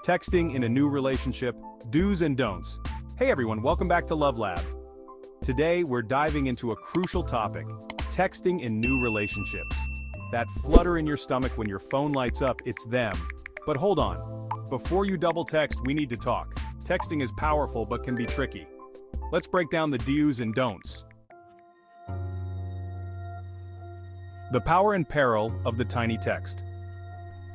Texting in a new relationship, do's and don'ts. Hey everyone, welcome back to LoveLab. Today we're diving into a crucial topic, texting in new relationships. That flutter in your stomach when your phone lights up, it's them. But hold on, before you double text, we need to talk. Texting is powerful but can be tricky. Let's break down the do's and don'ts. The power and peril of the tiny text.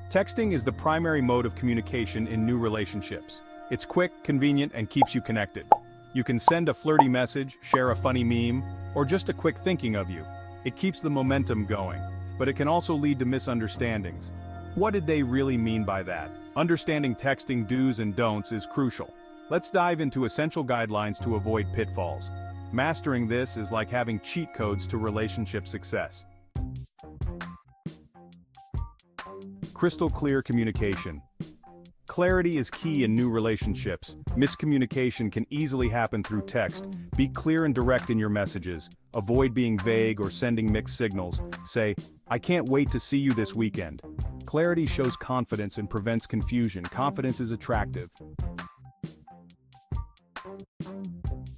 Texting is the primary mode of communication in new relationships. It's quick, convenient, and keeps you connected. You can send a flirty message, share a funny meme, or just a quick thinking of you. It keeps the momentum going, but it can also lead to misunderstandings. What did they really mean by that? Understanding texting do's and don'ts is crucial. Let's dive into essential guidelines to avoid pitfalls. Mastering this is like having cheat codes to relationship success. Crystal clear communication. Clarity is key in new relationships. Miscommunication can easily happen through text. Be clear and direct in your messages. Avoid being vague or sending mixed signals. Say, "I can't wait to see you this weekend." Clarity shows confidence and prevents confusion. Confidence is attractive.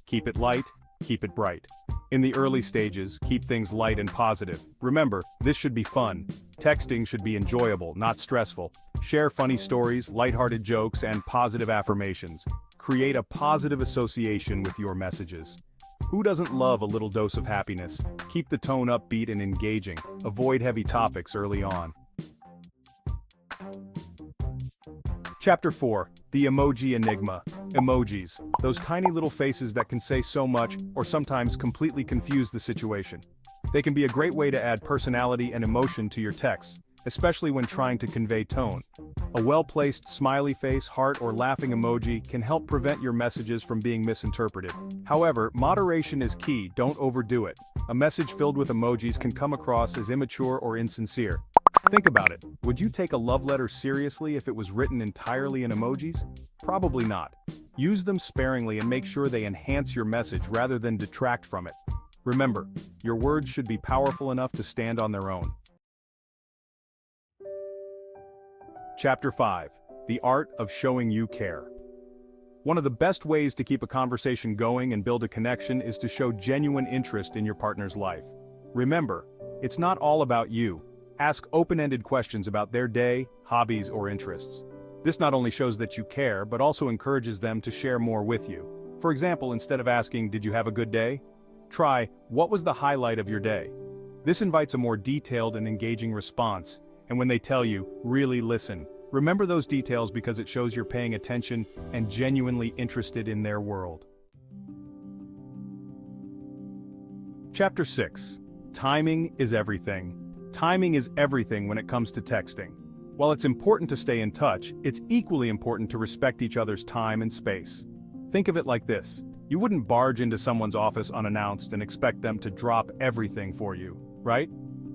Keep it light, keep it bright. In the early stages, keep things light and positive. Remember, this should be fun. Texting should be enjoyable, not stressful. Share funny stories, lighthearted jokes, and positive affirmations. Create a positive association with your messages. Who doesn't love a little dose of happiness? Keep the tone upbeat and engaging. Avoid heavy topics early on. Chapter 4. The Emoji Enigma. Emojis. Those tiny little faces that can say so much, or sometimes completely confuse the situation. They can be a great way to add personality and emotion to your texts, especially when trying to convey tone. A well-placed smiley face, heart, or laughing emoji can help prevent your messages from being misinterpreted. However, moderation is key, don't overdo it. A message filled with emojis can come across as immature or insincere. Think about it, would you take a love letter seriously if it was written entirely in emojis? Probably not. Use them sparingly and make sure they enhance your message rather than detract from it. Remember, your words should be powerful enough to stand on their own. Chapter 5. The Art of Showing You Care. One of the best ways to keep a conversation going and build a connection is to show genuine interest in your partner's life. Remember, it's not all about you. Ask open-ended questions about their day, hobbies, or interests. This not only shows that you care, but also encourages them to share more with you. For example, instead of asking, "Did you have a good day?" try, "What was the highlight of your day?" This invites a more detailed and engaging response, and when they tell you, really listen. Remember those details because it shows you're paying attention and genuinely interested in their world. Chapter 6. Timing is everything. Timing is everything when it comes to texting. While it's important to stay in touch, it's equally important to respect each other's time and space. Think of it like this. You wouldn't barge into someone's office unannounced and expect them to drop everything for you, right?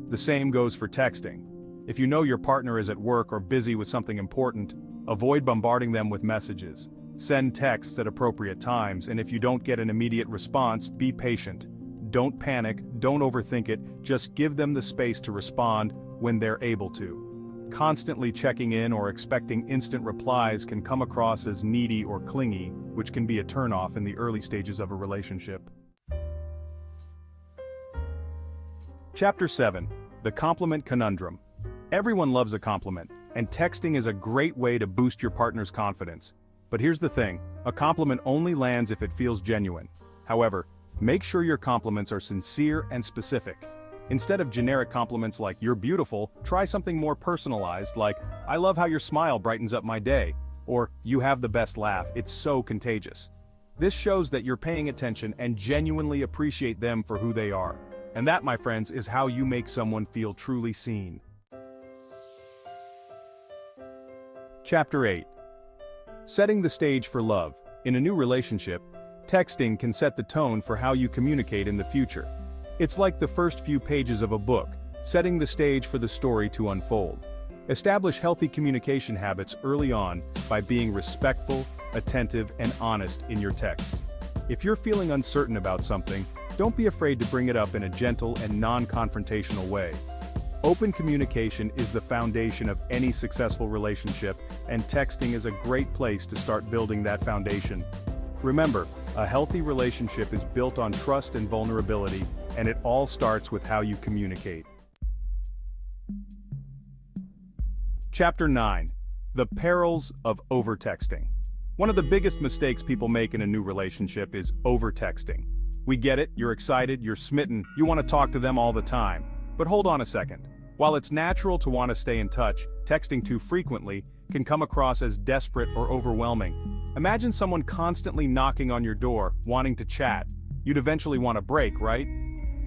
The same goes for texting. If you know your partner is at work or busy with something important, avoid bombarding them with messages. Send texts at appropriate times, and if you don't get an immediate response, be patient. Don't panic, don't overthink it, just give them the space to respond when they're able to. Constantly checking in or expecting instant replies can come across as needy or clingy, which can be a turnoff in the early stages of a relationship. Chapter 7. The Compliment Conundrum. Everyone loves a compliment, and texting is a great way to boost your partner's confidence. But here's the thing, a compliment only lands if it feels genuine. However, make sure your compliments are sincere and specific. Instead of generic compliments like "you're beautiful," try something more personalized like "I love how your smile brightens up my day," or "you have the best laugh, it's so contagious." This shows that you're paying attention and genuinely appreciate them for who they are. And that, my friends, is how you make someone feel truly seen. Chapter 8. Setting the stage for love. In a new relationship, texting can set the tone for how you communicate in the future. It's like the first few pages of a book, setting the stage for the story to unfold. Establish healthy communication habits early on by being respectful, attentive, and honest in your texts. If you're feeling uncertain about something, don't be afraid to bring it up in a gentle and non-confrontational way. Open communication is the foundation of any successful relationship, and texting is a great place to start building that foundation. Remember, a healthy relationship is built on trust and vulnerability, and it all starts with how you communicate. Chapter 9. The perils of overtexting. One of the biggest mistakes people make in a new relationship is overtexting. We get it, you're excited, you're smitten, you want to talk to them all the time. But hold on a second. While it's natural to want to stay in touch, texting too frequently can come across as desperate or overwhelming. Imagine someone constantly knocking on your door, wanting to chat. You'd eventually want a break, right?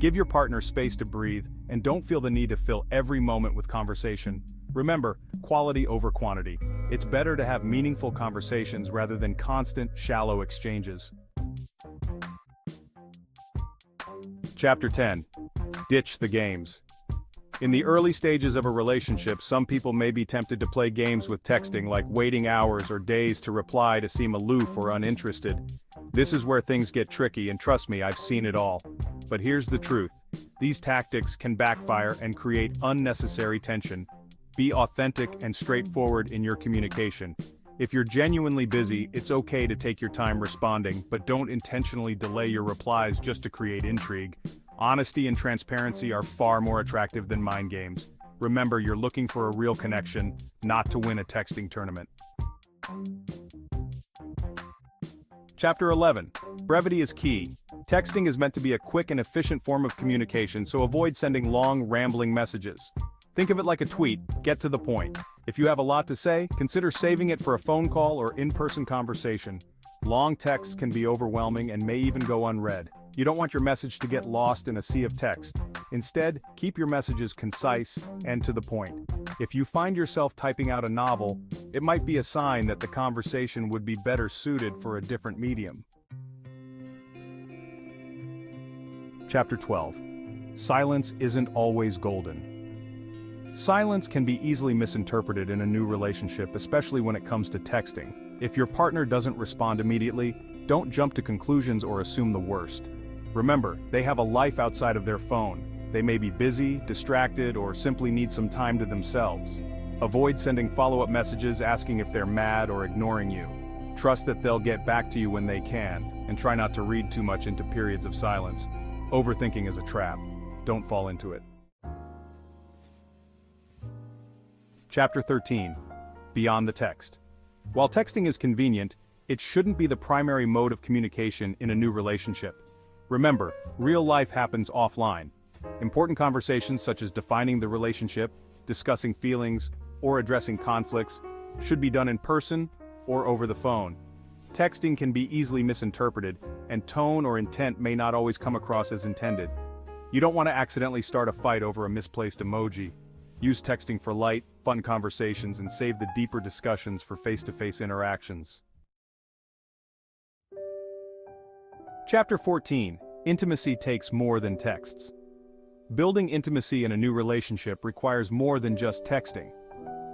Give your partner space to breathe, and don't feel the need to fill every moment with conversation. Remember, quality over quantity. It's better to have meaningful conversations rather than constant, shallow exchanges. Chapter 10. Ditch the games. In the early stages of a relationship, some people may be tempted to play games with texting, like waiting hours or days to reply to seem aloof or uninterested. This is where things get tricky, and trust me, I've seen it all. But here's the truth. These tactics can backfire and create unnecessary tension. Be authentic and straightforward in your communication. If you're genuinely busy, it's okay to take your time responding, but don't intentionally delay your replies just to create intrigue. Honesty and transparency are far more attractive than mind games. Remember, you're looking for a real connection, not to win a texting tournament. Chapter 11. Brevity is key. Texting is meant to be a quick and efficient form of communication, so avoid sending long, rambling messages. Think of it like a tweet, get to the point. If you have a lot to say, consider saving it for a phone call or in-person conversation. Long texts can be overwhelming and may even go unread. You don't want your message to get lost in a sea of text. Instead, keep your messages concise and to the point. If you find yourself typing out a novel, it might be a sign that the conversation would be better suited for a different medium. Chapter 12. Silence isn't always golden. Silence can be easily misinterpreted in a new relationship, especially when it comes to texting. If your partner doesn't respond immediately, don't jump to conclusions or assume the worst. Remember, they have a life outside of their phone. They may be busy, distracted, or simply need some time to themselves. Avoid sending follow-up messages asking if they're mad or ignoring you. Trust that they'll get back to you when they can, and try not to read too much into periods of silence. Overthinking is a trap. Don't fall into it. Chapter 13. Beyond the text. While texting is convenient, it shouldn't be the primary mode of communication in a new relationship. Remember, real life happens offline. Important conversations such as defining the relationship, discussing feelings, or addressing conflicts should be done in person or over the phone. Texting can be easily misinterpreted, and tone or intent may not always come across as intended. You don't want to accidentally start a fight over a misplaced emoji. Use texting for light, fun conversations and save the deeper discussions for face-to-face interactions. Chapter 14. Intimacy takes more than texts. Building intimacy in a new relationship requires more than just texting.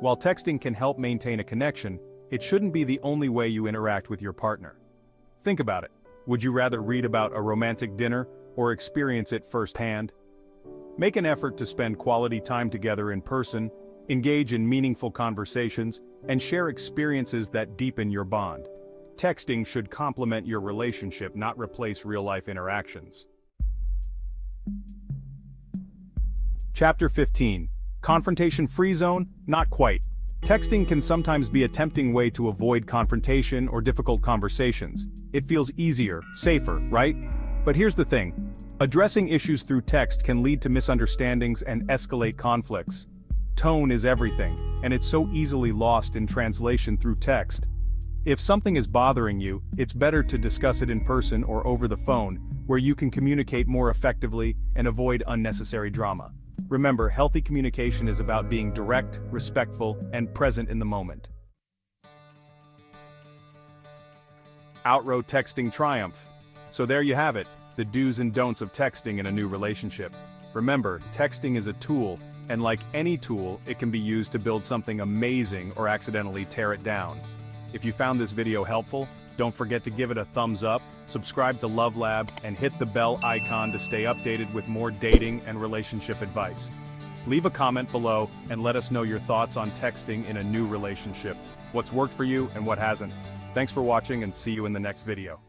While texting can help maintain a connection, it shouldn't be the only way you interact with your partner. Think about it. Would you rather read about a romantic dinner or experience it firsthand? Make an effort to spend quality time together in person, engage in meaningful conversations, and share experiences that deepen your bond. Texting should complement your relationship, not replace real-life interactions. Chapter 15. Confrontation-free zone? Not quite. Texting can sometimes be a tempting way to avoid confrontation or difficult conversations. It feels easier, safer, right? But here's the thing. Addressing issues through text can lead to misunderstandings and escalate conflicts. Tone is everything, and it's so easily lost in translation through text. If something is bothering you, it's better to discuss it in person or over the phone, where you can communicate more effectively and avoid unnecessary drama. Remember, healthy communication is about being direct, respectful, and present in the moment. Outrow texting triumph. So there you have it, the do's and don'ts of texting in a new relationship. Remember, texting is a tool, and like any tool, it can be used to build something amazing or accidentally tear it down. If you found this video helpful, don't forget to give it a thumbs up, subscribe to LoveLab, and hit the bell icon to stay updated with more dating and relationship advice. Leave a comment below and let us know your thoughts on texting in a new relationship. What's worked for you and what hasn't. Thanks for watching and see you in the next video.